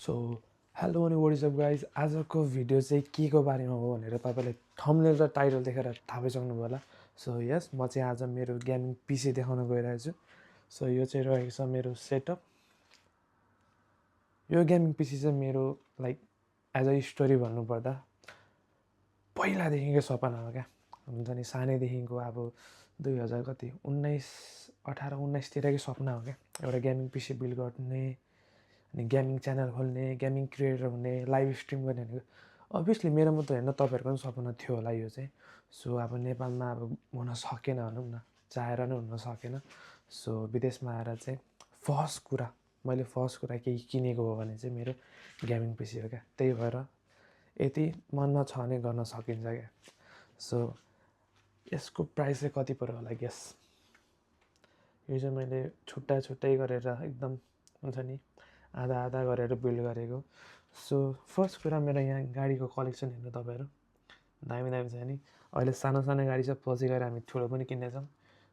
So hello अनि what is up guys आजको video चाहिँ के को बारेमा हो भनेर तपाईँले थम्बनेल र टाइटल देखेर थाहा पाइसक्नुभयो होला। सो यस म चाहिँ आज मेरो गेमिङ पिसी देखाउन गइरहेको छु। सो यो चाहिँ रहेको छ मेरो सेटअप। यो गेमिङ पिसी चाहिँ मेरो लाइक एज अ स्टोरी भन्नुपर्दा पहिलादेखिकै सपना हो क्या। हुन्छ नि सानैदेखिको अब 2000 कति 19-18-19तिरकै सपना हो क्या, एउटा गेमिङ पिसी बिल्ड गर्ने अनि गेमिङ च्यानल खोल्ने, गेमिङ क्रिएटर हुने, लाइभ स्ट्रिम गर्ने भनेको अभियसली मेरो मात्रै होइन तपाईँहरूको पनि सपना थियो होला यो चाहिँ। सो अब नेपालमा अब हुन सकेन भनौँ न, चाहेर नै हुन सकेन। सो विदेशमा आएर चाहिँ मैले फर्स्ट कुरा केही किनेको हो भने चाहिँ मेरो गेमिङ पिसी हो क्या। त्यही भएर यति मनमा छ भने गर्न सकिन्छ क्या। सो यसको प्राइस चाहिँ कति पर्यो होला गेस। यो चाहिँ मैले छुट्टै गरेर एकदम हुन्छ नि आधा आधा गरेर बिल्ड गरेको। सो फर्स्ट कुरा मेरो यहाँ गाडीको कलेक्सन हेर्नु तपाईँहरू, दामी दामी छ नि। अहिले सानो सानो गाडी छ, पछि गएर हामी ठुलो पनि किन्नेछौँ।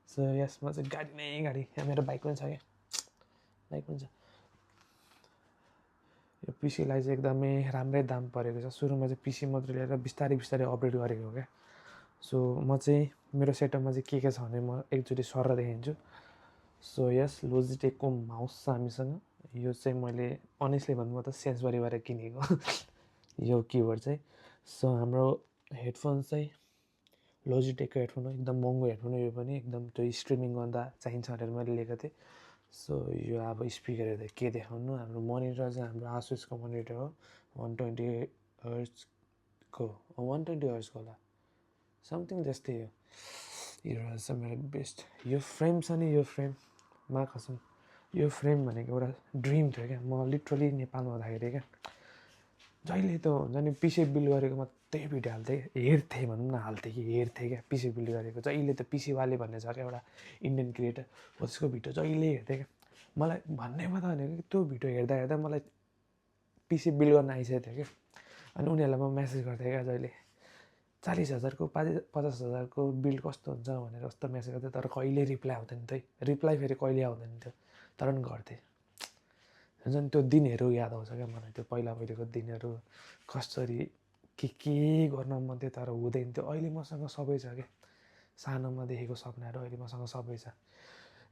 सो यसमा चाहिँ गाडी नै गाडी। यहाँ मेरो बाइक पनि छ क्या, बाइक पनि छ। यो पिसीलाई चाहिँ एकदमै राम्रै दाम परेको छ। सुरुमा चाहिँ पिसी मात्रै लिएर बिस्तारै बिस्तारै अपग्रेड गरेको हो क्या। सो म चाहिँ मेरो सेटअपमा चाहिँ के छ भने म एकचोटि सर देखाइदिन्छु। सो यस लोजिटेकको माउस छ हामीसँग। यो चाहिँ मैले अनेस्टली भन्नु त सेन्सबरीबाट किनेको यो किबोर्ड चाहिँ। सो हाम्रो हेडफोन चाहिँ लोजिटेकको हेडफोन हो, एकदम महँगो हेडफोन हो। यो पनि एकदम त्यो स्ट्रिमिङ गर्दा चाहिन्छ भनेर मैले लिएको थिएँ। सो यो अब स्पिकरहरू त के देखाउनु। हाम्रो मोनिटर चाहिँ हाम्रो आसुसको मोनिटर हो, 120 हर्ट्जको 120 हर्ट्जको होला समथिङ त्यस्तै हो। यो रहेछ मेरो बेस्ट। यो फ्रेम छ नि, यो फ्रेममा कसम यो फ्रेम भनेको एउटा ड्रिम थियो क्या। म लिटरली नेपालमा हुँदाखेरि क्या जहिले त हुन्छ नि पिसी बिल्ड गरेको मात्रै भिडियो हाल्थेँ, हेर्थेँ भनौँ न, हाल्थेँ कि हेर्थेँ क्या पिसी बिल्ड गरेको। जहिले त पिसीवाले भन्ने छ क्या एउटा इन्डियन क्रिएटर, हो त्यसको भिडियो जहिले हेर्थेँ क्या। मलाई भन्नेमा त भनेको त्यो भिडियो हेर्दा हेर्दा मलाई पिसी बिल्ड गर्न आइसकेको थियो क्या। अनि उनीहरूलाई म मेसेज गर्थेँ क्या जहिले 40,000को 50,000को बिल्ड कस्तो हुन्छ भनेर कस्तो मेसेज गर्थेँ। तर कहिले रिप्लाई आउँदैन थियो, रिप्लाई फेरि कहिले आउँदैन थियो, तर पनि गर्थेँ। हुन्छ नि त्यो दिनहरू याद आउँछ क्या मलाई, त्यो पहिलाको दिनहरू कसरी के गर्न मन थियो तर हुँदैन थियो। अहिले मसँग सबै छ क्या, सानोमा देखेको सपनाहरू अहिले मसँग सबै छ।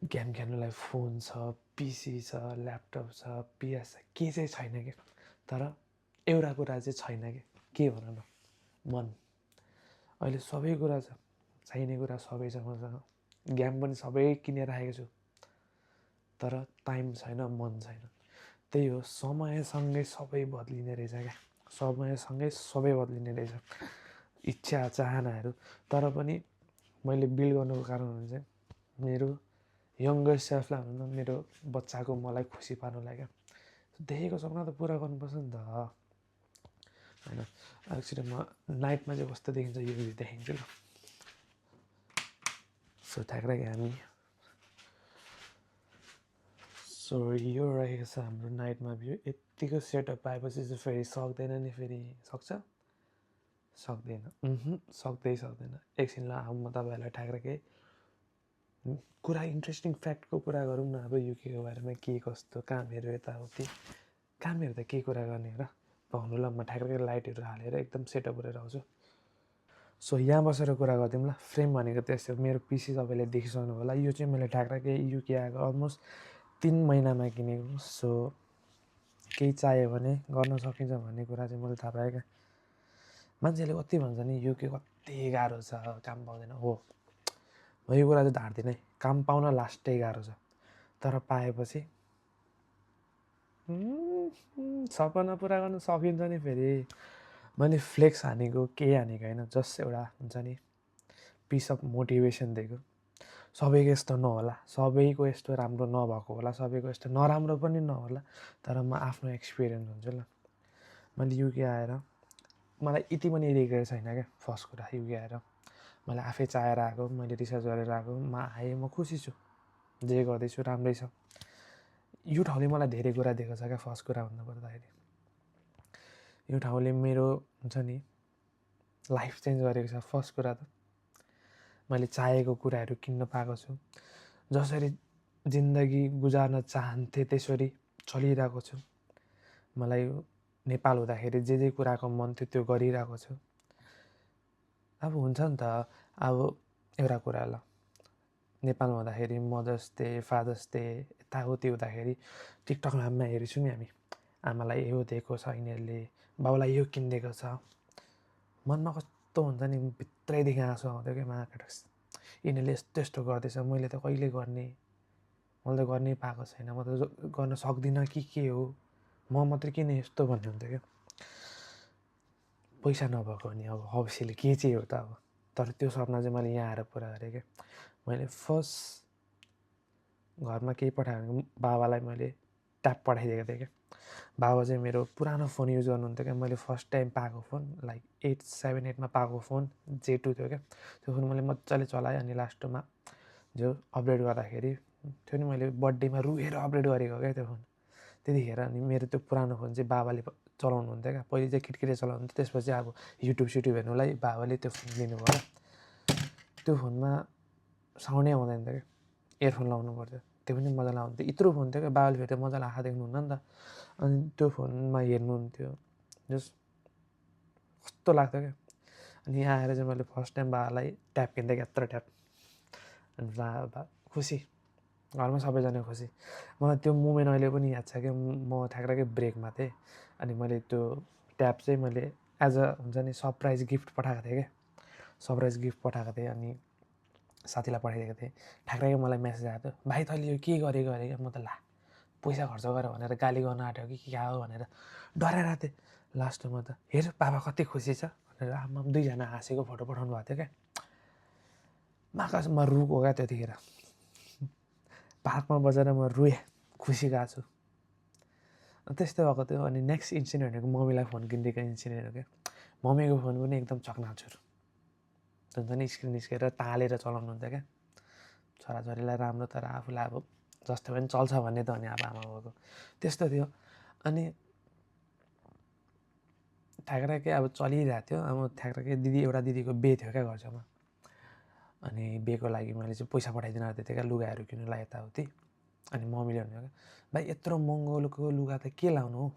गेम खेल्नुलाई फोन छ, पिसी छ, ल्यापटप छ, पिएस छ, के चाहिँ छैन क्या। तर एउटा कुरा चाहिँ छैन क्या, के भन न, मन। अहिले सबै कुरा छ, चाहिने कुरा सबै छ मसँग, गेम पनि सबै किनेर राखेको छु, तर टाइम छैन, मन छैन। त्यही हो, समयसँगै सबै बद्लिने रहेछ क्या, समयसँगै सबै बद्लिने रहेछ इच्छा चाहनाहरू। तर पनि मैले बिल्ड गर्नुको कारणहरू चाहिँ मेरो यङ्गर सेल्फलाई भनौँ न, मेरो बच्चाको मलाई खुसी पार्नुलाई क्या। देखेको सपना त पुरा गर्नुपर्छ नि त होइन। एक्चुली म नाइटमा चाहिँ कस्तो देखिन्छ यो देखाइदिन्छु ल। सो ठ्याक्कै हामी सो यो रहेको छ हाम्रो नाइटमा भ्यू। यत्तिको सेटअप पाएपछि चाहिँ फेरि सक्दैन नि, फेरि सक्छ सक्दैन, सक्दैन। एकछिनलाई अब म तपाईँहरूलाई ठ्याक्कै कुरा इन्ट्रेस्टिङ फ्याक्टको कुरा गरौँ न। अब युकेको बारेमा के कस्तो कामहरू यताउति, कामहरू त के कुरा गर्ने र भन्नु ल। म ठ्याक्कै लाइटहरू हालेर एकदम सेटअप गरेर आउँछु। सो यहाँ बसेर कुरा गरिदिउँ ल। फ्रेम भनेको त्यस्तो, मेरो पिसी तपाईँले देखिसक्नु होला। यो चाहिँ मैले ठ्याक्कै युके आएको अलमोस्ट 3 महिनामा किनेको। सो केही चाहियो भने गर्न सकिन्छ भन्ने कुरा चाहिँ मैले थाहा पाएँ क्या। मान्छेले कति भन्छ नि युके कति गाह्रो छ, काम पाउँदैन। हो, म यो कुरा चाहिँ धार्दिनँ है, काम पाउन लास्टै गाह्रो छ, तर पाएपछि सपना पुरा गर्न सकिन्छ नि। फेरि मैले फ्लेक्स हानेको केही हानेको होइन, जस्ट एउटा हुन्छ नि पिस अफ मोटिभेसन दिएको। सबैको यस्तो नहोला, सबैको यस्तो राम्रो नभएको होला, सबैको यस्तो नराम्रो पनि नहोला, तर म आफ्नो एक्सपिरियन्स भन्छु ल। मैले युके आएर मलाई यति पनि रिग्रेट छैन क्या। फर्स्ट कुरा युके आएर मैले आफै चाहेर आएको, मैले रिसर्च गरेर आएको, म आएँ, म खुसी छु, जे गर्दैछु राम्रै छ। यो ठाउँले मलाई धेरै कुरा दिएको छ क्या। फर्स्ट कुरा भन्नुपर्दाखेरि यो ठाउँले मेरो हुन्छ नि लाइफ चेन्ज गरेको छ। फर्स्ट कुरा त मैले चाहेको कुराहरू किन्न पाएको छु, जसरी जिन्दगी गुजार्न चाहन्थेँ त्यसरी चलिरहेको छु। मलाई नेपाल हुँदाखेरि जे कुराको मन थियो त्यो गरिरहेको छु। अब हुन्छ नि त, अब एउटा कुरा ल, नेपालमा हुँदाखेरि मदर्स डे, फादर्स डे, यताउति हुँदाखेरि टिकटकमा हेर्छौँ नि हामी, आमालाई यो दिएको छ यिनीहरूले, बाउलाई यो किनिदिएको छ, मनमा कस्तो हुन्छ नि, भित्रैदेखि आँसु आउँथ्यो क्या, महाकटक्स यिनीहरूले यस्तो यस्तो गर्दैछ, मैले त कहिले गर्ने, मैले त गर्नै पाएको छैन, म त गर्न सक्दिनँ कि के हो, म मात्रै किन यस्तो भन्ने हुन्थ्यो क्या। पैसा नभएको नि अब अवश्यले के चाहिँ हो त अब, तर त्यो सपना चाहिँ मैले यहाँ आएर पुरा गरेँ क्या। मैले फर्स्ट घरमा केही पठायो भने बाबालाई मैले ट्याप पठाइदिएको थिएँ क्या। बाबा चाहिँ मेरो पुरानो फोन युज गर्नुहुन्थ्यो क्या, मैले फर्स्ट टाइम पाएको फोन लाइक 878मा पाएको फोन J2 थियो क्या। त्यो फोन मैले मजाले चलाएँ, अनि लास्टमा जो अपडेट गर्दाखेरि थियो नि, मैले बर्थडेमा रुएर अपडेट गरेको क्या त्यो फोन। त्यतिखेर अनि मेरो त्यो पुरानो फोन चाहिँ बाबाले चलाउनुहुन्थ्यो क्या, पहिले चाहिँ किटकिटे चलाउनुहुन्थ्यो, त्यसपछि अब युट्युब हेर्नुलाई बाबाले त्यो फोन दिनुभयो क्या। त्यो फोनमा साउन्डै आउँदैन थियो क्या, इयरफोन लाउनु पर्थ्यो, त्यो पनि मजाले आउँथ्यो। यत्रो फोन थियो क्या, बाबाले फेरि मजाले आँखा देख्नुहुन्न नि त, अनि त्यो फोनमा हेर्नुहुन्थ्यो, जस्ट कस्तो लाग्थ्यो क्या। अनि यहाँ आएर चाहिँ मैले फर्स्ट टाइम बाबालाई ट्याप किन्थेँ क्या, यत्रो ट्याप, अनि बाबा खुसी, घरमा सबैजना खुसी। मलाई त्यो मोमेन्ट अहिले पनि याद छ क्या, म ठ्याक्कै ब्रेकमा थिएँ, अनि मैले त्यो ट्याप चाहिँ मैले एज अ हुन्छ नि सरप्राइज गिफ्ट पठाएको थिएँ क्या, सरप्राइज गिफ्ट पठाएको थिएँ, अनि साथीलाई पठाइदिएको थिएँ। ठ्याक्कै मलाई मेसेज आएको थियो, भाइ तैँले यो के गरेको अरे क्या। म त ला पैसा खर्च गरेर भनेर गाली गर्न आँट्यो कि क्या हो भनेर डराइरहेको थिएँ। लास्टमा त हेर बाबा कति खुसी छ भनेर आमा दुईजना हाँसेको फोटो पठाउनु भएको थियो क्या। माकासमा रुको क्या त्यतिखेर, पार्कमा बसेर म रुएँ, खुसी गएको छु। त्यस्तै भएको थियो। अनि नेक्स्ट इन्सिडेन्ट भनेको मम्मीलाई फोन किनिदिएको इन्सिडेन्ट हो क्या। मम्मीको फोन पनि एकदम चकनाचुर, हुन्छ नि स्क्रिन निस्केर तालेर चलाउनुहुन्थ्यो क्या। छोराछोरीलाई राम्रो, तर आफूलाई अब जस्तो पनि चल्छ भन्ने त हो नि अब आमा बाबाको, त्यस्तो थियो। अनि ठ्याक्कै अब चलिरहेको थियो। अब ठ्याक्कै एउटा दिदीको बिहे थियो क्या घर छेउमा, अनि बिहेको लागि मैले चाहिँ पैसा पठाइदिन आएको थिएँ क्या, लुगाहरू किन्नुलाई यताउति। अनि मम्मीले भन्यो क्या, भाइ यत्रो महँगोको लुगा त के लाउनु हो,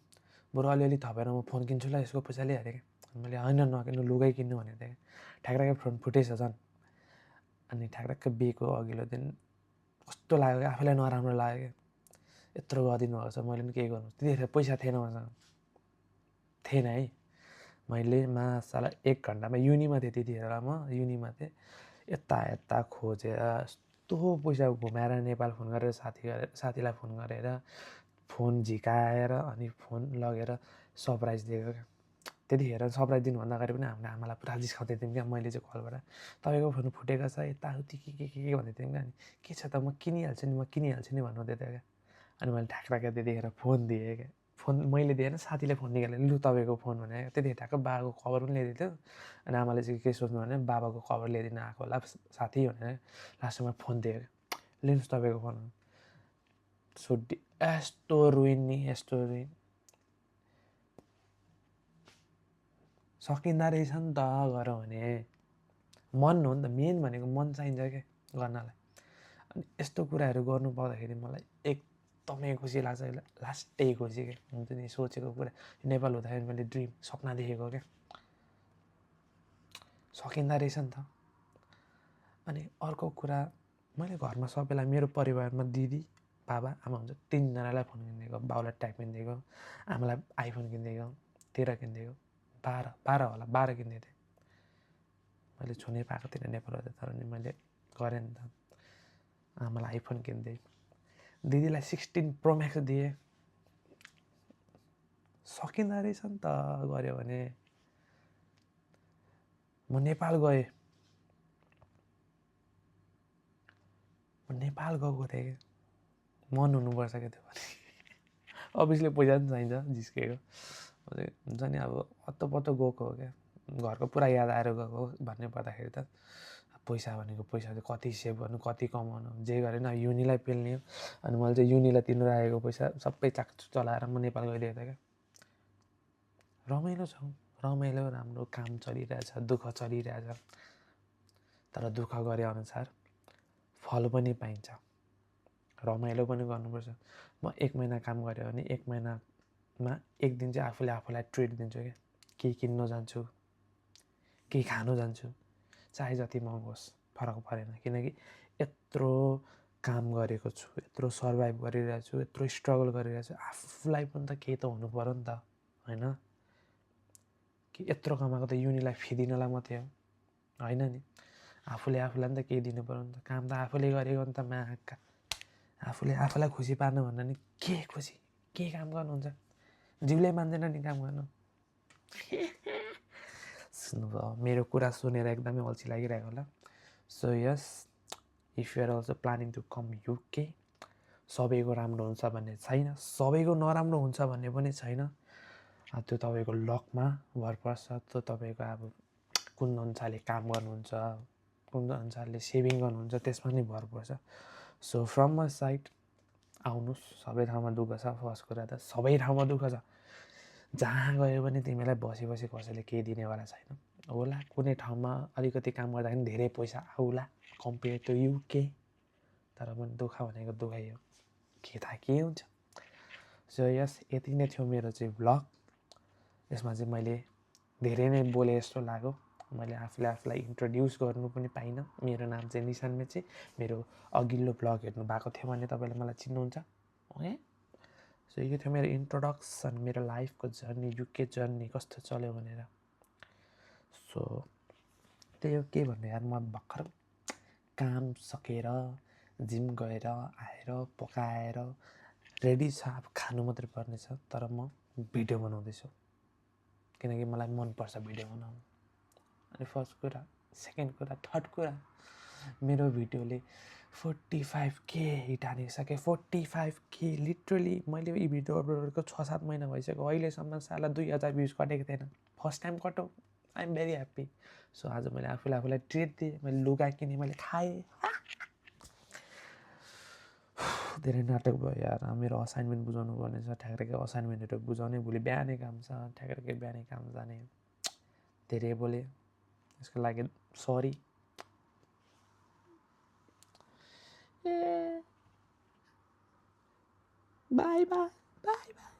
बरु अलिअलि थपेर म फोन किन्छु ल यसको पैसाले अरे क्या। मैले होइन नकिन्नु, लुगै किन्नु भनेको थिएँ क्या। ठ्याक्कै फोन फुटेछ झन्। अनि ठ्याक्कै बिहेको अघिल्लो दिन कस्तो लाग्यो क्या, आफूलाई नराम्रो लाग्यो क्या, यत्रो गरिदिनु भएको छ, मैले पनि केही गर्नु। त्यतिखेर पैसा थिएन मसँग, थिएन है। मैले मासाला 1 घन्टामा युनिमा थिएँ त्यतिखेर, म युनिमा थिएँ, यता खोजेर यस्तो पैसा घुमाएर नेपाल फोन गरेर साथीलाई फोन गरेर फोन झिकाएर अनि फोन लगेर सरप्राइज दिएको क्या। त्यतिखेर सरप्राइज दिनुभन्दा अगाडि पनि हामीले आमालाई पुरा जिस्काउँदै थियौँ क्या। मैले चाहिँ कलबाट तपाईँको फोन फुटेको छ यताउति के भन्दै थियौँ क्या। अनि के छ त म किनिहाल्छु नि भन्नुहुँदै थियो क्या। अनि मैले ठ्याक्कै त्यतिखेर फोन दिएँ क्या। फोन मैले दिएन, साथीले फोन निकालेर लु तपाईँको फोन भने त्यतिखेर ठ्याक्कै बाबाको कभर पनि ल्याइदिएको थियो। अनि आमाले चाहिँ के सोच्नु भने बाबाको कभर ल्याइदिन आएको होला साथी भनेर लास्टमा फोन दियो क्या, लिनुहोस् तपाईँको फोन। सुड्डी यस्तो रुइन नि, यस्तो रुइन सकिँदो रहेछ नि त गरौँ भने। मन हो नि त, मेन भनेको मन चाहिन्छ क्या गर्नलाई। अनि यस्तो कुराहरू गर्नु पाउँदाखेरि मलाई एकदमै खुसी लाग्छ। लास्टै खुसी क्या, हुन्छ नि सोचेको कुरा नेपाल हुँदाखेरि मैले ड्रिम सपना देखेको क्या, सकिँदो रहेछ नि त। अनि अर्को कुरा, मैले घरमा सबैलाई, मेरो परिवारमा दिदी बाबा आमा हुन्छ, 3जनालाई फोन किनिदिएको, बाउलाई ट्याब किनिदिएको, आमालाई आइफोन किनिदिएको, 13 किनिदिएको, 12 होला 12 किनिदिएको थिएँ। मैले छुनै पाएको थिइनँ नेपाल हुँदा, तर नि मैले गरेँ नि त। आमालाई आइफोन किनिदिएँ, दिदीलाई 16 प्रो म्याक्स दिएँ। सकिँदो रहेछ नि त गऱ्यो भने। म नेपाल गएँ, नेपाल गएको थिएँ क्या, मन हुनुपर्छ क्या त्यो पनि। अभियसली पैसा पनि चाहिन्छ, जिस्केको हुन्छ नि। अब हत्तपत्त गएको हो क्या, घरको पुरा याद आएर गएको भन्ने पर्दाखेरि त पैसा भनेको पैसा चाहिँ कति सेभ गर्नु, कति कमाउनु, जे गरेन युनिलाई पेल्ने हो। अनि मैले चाहिँ युनिलाई तिर्नु राखेको पैसा सबै चाकचुक चलाएर म नेपाल गइदिएको थिएँ क्या। रमाइलो छ, रमाइलो राम्रो, काम चलिरहेछ, दुःख चलिरहेछ, तर दुःख गरे अनुसार फल पनि पाइन्छ। रमाइलो पनि गर्नुपर्छ। म 1 महिना काम गरेँ भने 1 महिना एक दिन चाहिँ आफूले आफूलाई ट्रिट दिन्छु क्या, केही किन्न जान्छु, केही खानु जान्छु, चाहे जति महँगो होस् फरक परेन, किनकि यत्रो काम गरेको छु, यत्रो सर्भाइभ गरिरहेको छु, यत्रो स्ट्रगल गरिरहेको छु, आफूलाई पनि त केही त हुनु पऱ्यो नि त होइन। कि यत्रो कमाएको त युनिलाई फिदिनलाई मात्रै हो होइन नि, आफूले आफूलाई नि त केही दिनु पऱ्यो नि त। काम त आफूले गरेको नि त माका, आफूले आफूलाई खुसी पार्नु भन्दा नि के खुसी, के काम गर्नुहुन्छ, जिउले मान्दैन नि काम गर्नु। सुन्नुभयो, मेरो कुरा सुनेर एकदमै अल्छी लागिरहेको होला। So yes, if you are also planning to come UK, सबैको राम्रो हुन्छ भन्ने छैन, सबैको नराम्रो हुन्छ भन्ने पनि छैन। त्यो तपाईँको लकमा भर पर्छ, त्यो तपाईँको अब कुन अनुसारले काम गर्नुहुन्छ, कुन अनुसारले सेभिङ गर्नुहुन्छ त्यसमा नै भर पर्छ। सो फ्रम माई साइड आउनुहोस्, सबै ठाउँमा दुःख छ, फर्स्ट कुरा त सबै ठाउँमा दुःख छ। जहाँ गयो भने तिमीलाई बसी बसी कसैले केही दिनेवाला छैन होला, कुनै ठाउँमा अलिकति काम गर्दाखेरि धेरै पैसा आउला कम्पेयर टु युके, तर पनि दुःख भनेको दुःखै हो, के थाहा के हुन्छ। सो यस, यति नै थियो मेरो चाहिँ भ्लग। यसमा चाहिँ मैले धेरै नै बोले जस्तो लाग्यो, मैले आफूलाई इन्ट्रोड्युस गर्नु पनि पाइनँ। मेरो नाम चाहिँ निशान मेचे, मेरो अघिल्लो भ्लग हेर्नु भएको थियो भने तपाईँले मलाई चिन्नुहुन्छ ओके। सो यो थियो मेरो इन्ट्रोडक्सन, मेरो लाइफको जर्नी, युके जर्नी कस्तो चल्यो भनेर। सो त्यही हो, के भन्नु यार, म भर्खर काम सकेर जिम गएर आएर पकाएर रेडी छ, अब खानु मात्रै पर्ने छ। तर म भिडियो बनाउँदैछु किनकि मलाई मनपर्छ भिडियो बनाउनु। अनि फर्स्ट कुरा, सेकेन्ड कुरा, थर्ड कुरा, मेरो भिडियोले 45K हिट हानिसके। 45K लिटरली मैले यी भिडियो अपलोड गरेको 6-7 महिना भइसक्यो, अहिलेसम्म साला 2000 भ्युज कटेको थिएन। फर्स्ट टाइम कटो, I am very happy. So आज मैले आफूलाई ट्रिट दिएँ, मैले लुगा किनेँ, मैले खाएँ। धेरै नाटक भयो यार, मेरो असाइनमेन्ट बुझाउनु पर्ने छ, ठ्याक्कै असाइनमेन्टहरू बुझाउने, भोलि बिहानै काम छ, ठ्याक्कै बिहानै काम जाने। धेरै बोले, यसको लागि sorry. By by by by.